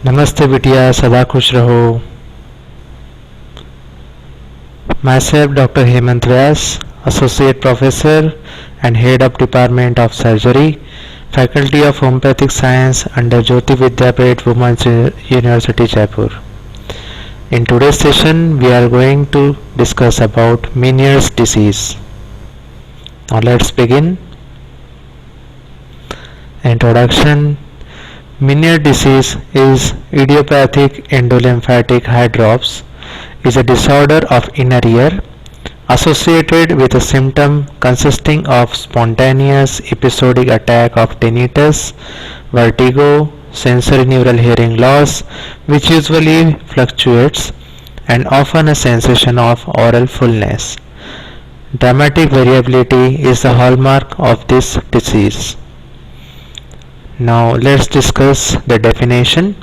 नमस्ते बिटिया, सदा खुश रहो। Myself Dr. HEMANT VYAS, Associate Professor and Head of Department of Surgery, Faculty of Homeopathic Science under JAYOTI VIDYAPEETH Women's University Jaipur. In today's session, we are going to discuss about Meniere's disease. Now let's begin. Introduction. Meniere disease is idiopathic endolymphatic eye drops, is a disorder of inner ear associated with a symptom consisting of spontaneous episodic attack of tinnitus, vertigo, sensorineural hearing loss, which usually fluctuates, and often a sensation of oral fullness. Dramatic variability is the hallmark of this disease. Now let's discuss the definition.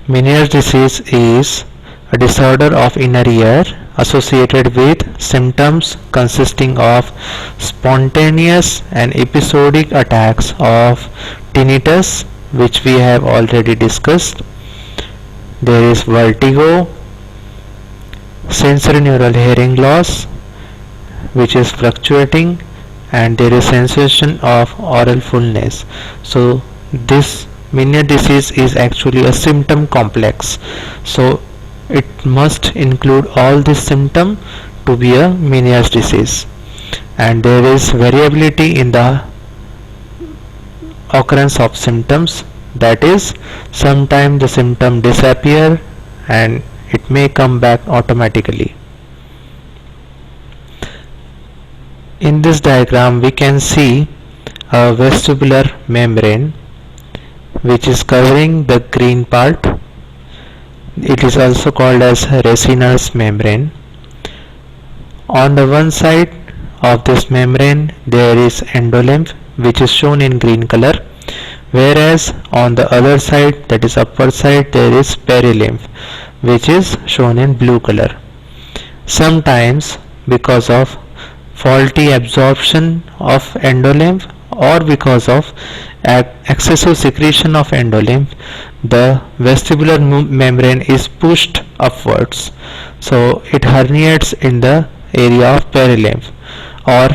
Meniere's disease is a disorder of inner ear associated with symptoms consisting of spontaneous and episodic attacks of tinnitus, which we have already discussed. There is vertigo, sensorineural hearing loss, which is fluctuating, and there is sensation of oral fullness. So this Meniere disease is actually a symptom complex. So it must include all these symptoms to be a Meniere's disease, and there is variability in the occurrence of symptoms. That is, sometimes the symptom disappear and it may come back automatically. In this diagram we can see a vestibular membrane which is covering the green part. It is also called as Resiner's membrane. On the one side of this membrane there is endolymph, which is shown in green color, whereas on the other side, that is upper side, there is perilymph, which is shown in blue color. Sometimes because of faulty absorption of endolymph or because of excessive secretion of endolymph, the vestibular membrane is pushed upwards, so it herniates in the area of perilymph, or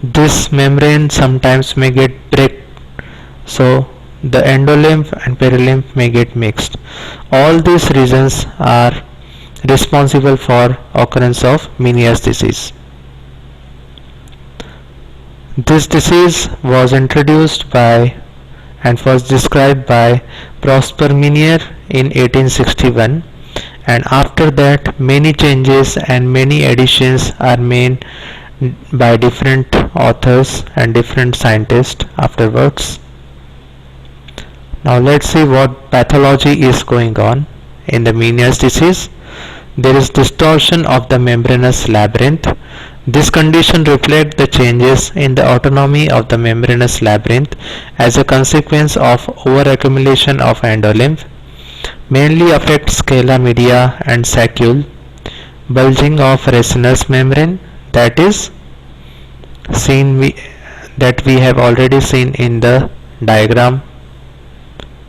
this membrane sometimes may get break, so the endolymph and perilymph may get mixed. All these reasons are responsible for occurrence of Meniere's disease. This disease was introduced by and was described by Prosper Meniere in 1861, and after that many changes and many additions are made by different authors and different scientists afterwards. Now let's see what pathology is going on in the Meniere's disease. There is distortion of the membranous labyrinth. This condition reflects the changes in the autonomy of the membranous labyrinth as a consequence of overaccumulation of endolymph. Mainly affects scala media and saccule. Bulging of Resiner's membrane, that is that we have already seen in the diagram,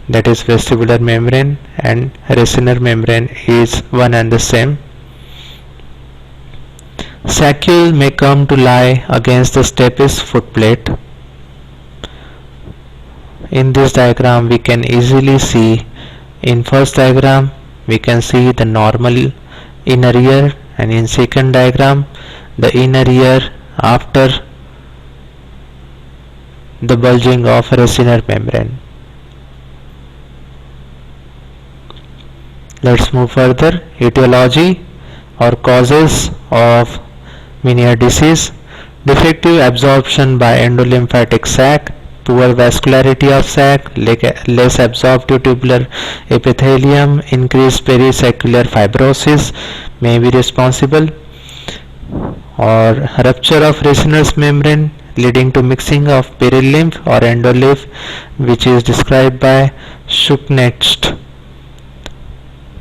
that is vestibular membrane and Resiner membrane is one and the same. Saccule may come to lie against the stapes footplate. In this diagram we can easily see, in first diagram we can see the normal inner ear, and in second diagram the inner ear after the bulging of Resiner membrane. Let's move further. Etiology or causes of Meniere disease: defective absorption by endolymphatic sac, poor vascularity of sac, less absorptive tubular epithelium, increased perisaccular fibrosis may be responsible, or rupture of Resiner's membrane leading to mixing of perilymph or endolymph, which is described by Schucknecht.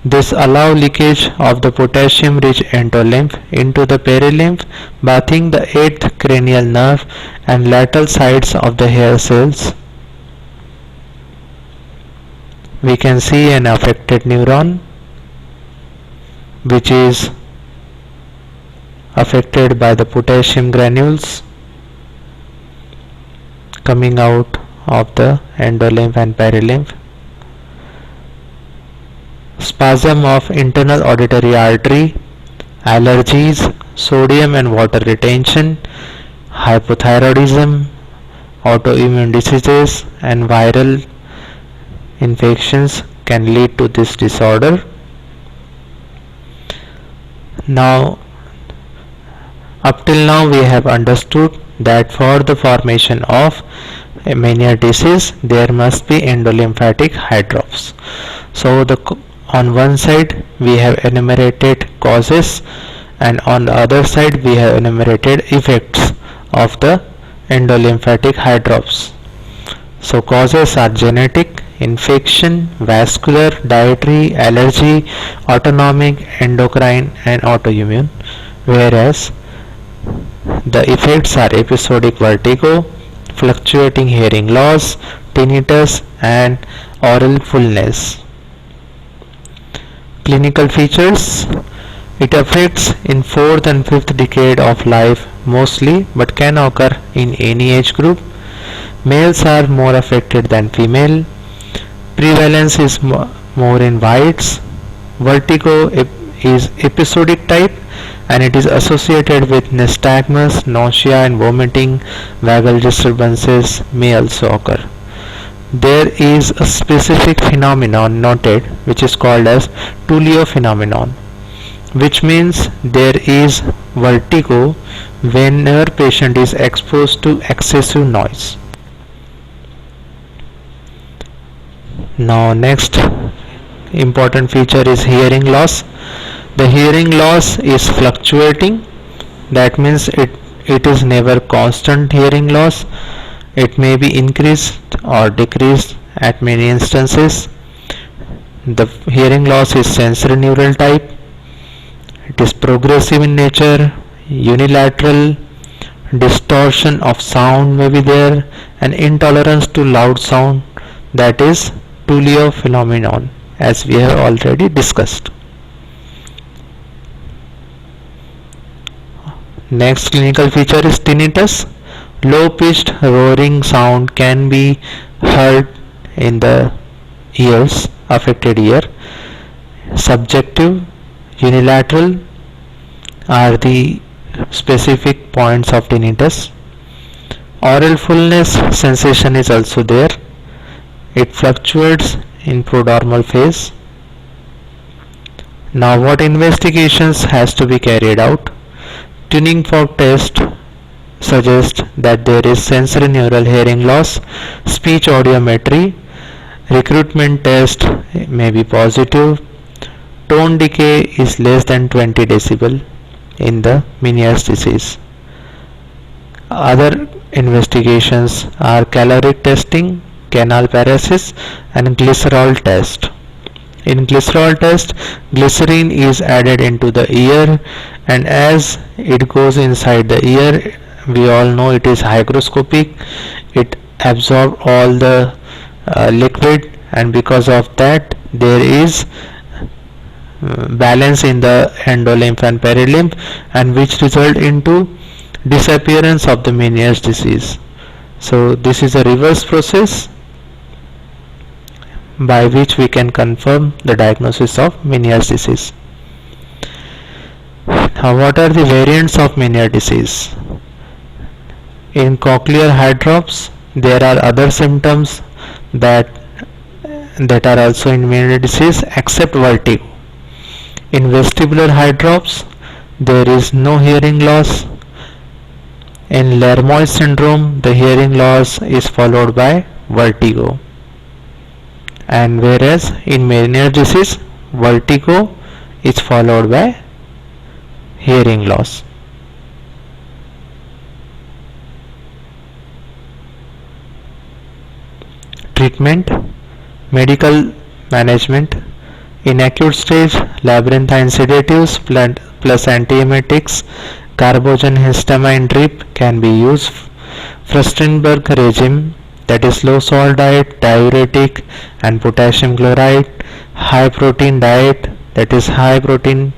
This allow leakage of the potassium-rich endolymph into the perilymph, bathing the 8th cranial nerve and lateral sides of the hair cells. we can see an affected neuron which is affected by the potassium granules coming out of the endolymph and perilymph. Spasm of internal auditory artery, allergies, sodium and water retention, hypothyroidism, autoimmune diseases and viral infections can lead to this disorder. Now, up till now we have understood that for the formation of a Meniere disease there must be endolymphatic hydrops. So on one side we have enumerated causes, and on the other side we have enumerated effects of the endolymphatic hydrops. So causes are genetic, infection, vascular, dietary, allergy, autonomic, endocrine and autoimmune, whereas the effects are episodic vertigo, fluctuating hearing loss, tinnitus and oral fullness. Clinical features: it affects in 4th and 5th decade of life mostly, but can occur in any age group. Males are more affected than female. Prevalence is more in whites. Vertigo is episodic type and it is associated with nystagmus, nausea and vomiting. Vagal disturbances may also occur. There is a specific phenomenon noted which is called as Tullio phenomenon, which means there is vertigo whenever patient is exposed to excessive noise. Now next important feature is hearing loss. The hearing loss is fluctuating, that means it is never constant hearing loss. It may be increased or decreased at many instances. The hearing loss is sensorineural type. It is progressive in nature, unilateral, distortion of sound may be there, and intolerance to loud sound, that is Tullio phenomenon, as we have already discussed. Next clinical feature is tinnitus. Low pitched roaring sound can be heard in the ears, affected ear. Subjective, unilateral are the specific points of tinnitus. Oral fullness sensation is also there. It fluctuates in prodromal phase. Now what investigations has to be carried out? Tuning fork test suggests that there is sensorineural hearing loss. Speech audiometry, recruitment test may be positive. Tone decay is less than 20 decibel in the Meniere's disease. Other investigations are caloric testing, canal paresis and glycerol test. In glycerol test, glycerine is added into the ear, and as it goes inside the ear, we all know it is hygroscopic. It absorbs all the liquid, and because of that there is balance in the endolymph and perilymph, and which result into disappearance of the Meniere's disease. So this is a reverse process by which we can confirm the diagnosis of Meniere's disease. Now what are the variants of Meniere disease? In cochlear hydrops there are other symptoms that are also in Meniere disease except vertigo. In vestibular hydrops there is no hearing loss. In Lermois syndrome the hearing loss is followed by vertigo, and whereas in Meniere disease vertigo is followed by hearing loss. Treatment, medical management. In acute stage, labyrinthine sedatives plus antiemetics, carbamazepine histamine drip can be used. Furstenberg regime that is low salt diet, diuretic and potassium chloride. High protein diet, that is high protein,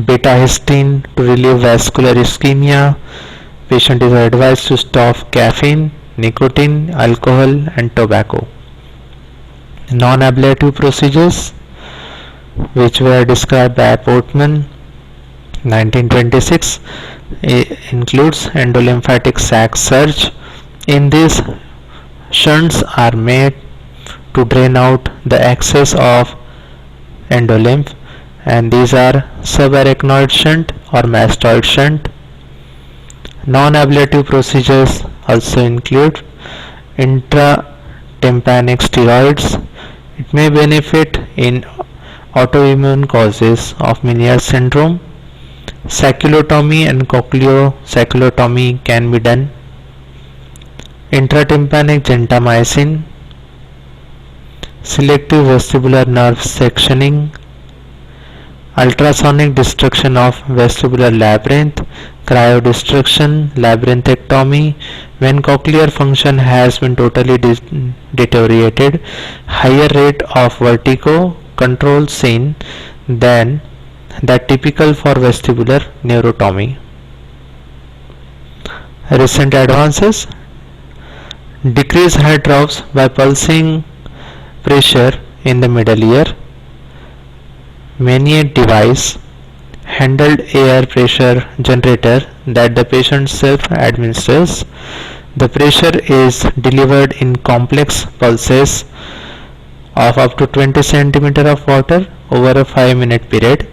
beta histine to relieve vascular ischemia. Patient is advised to stop caffeine, nicotine, alcohol and tobacco. Non-ablative procedures which were described by Portman 1926 includes endolymphatic sac surge. In this, shunts are made to drain out the excess of endolymph, and these are subarachnoid shunt or mastoid shunt. Non-ablative procedures also include intratympanic steroids. It may benefit in autoimmune causes of Meniere syndrome. Sacculotomy and cochleosacculotomy can be done. Intratympanic gentamicin, selective vestibular nerve sectioning, ultrasonic destruction of vestibular labyrinth, cryodestruction, labyrinthectomy when cochlear function has been totally deteriorated, higher rate of vertigo control seen than that typical for vestibular neurotomy. Recent advances: decrease head drops by pulsing pressure in the middle ear. Meniere device, handled air pressure generator that the patient self-administers. The pressure is delivered in complex pulses of up to 20 cm of water over a 5-minute period.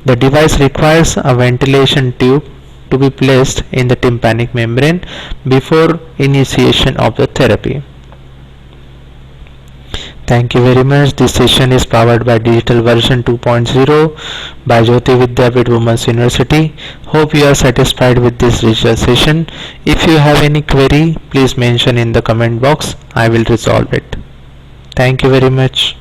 The device requires a ventilation tube to be placed in the tympanic membrane before initiation of the therapy. Thank you very much. This session is powered by Digital Version 2.0 by JAYOTI VIDYAPEETH Women's University. Hope you are satisfied with this digital session. If you have any query, please mention in the comment box. I will resolve it. Thank you very much.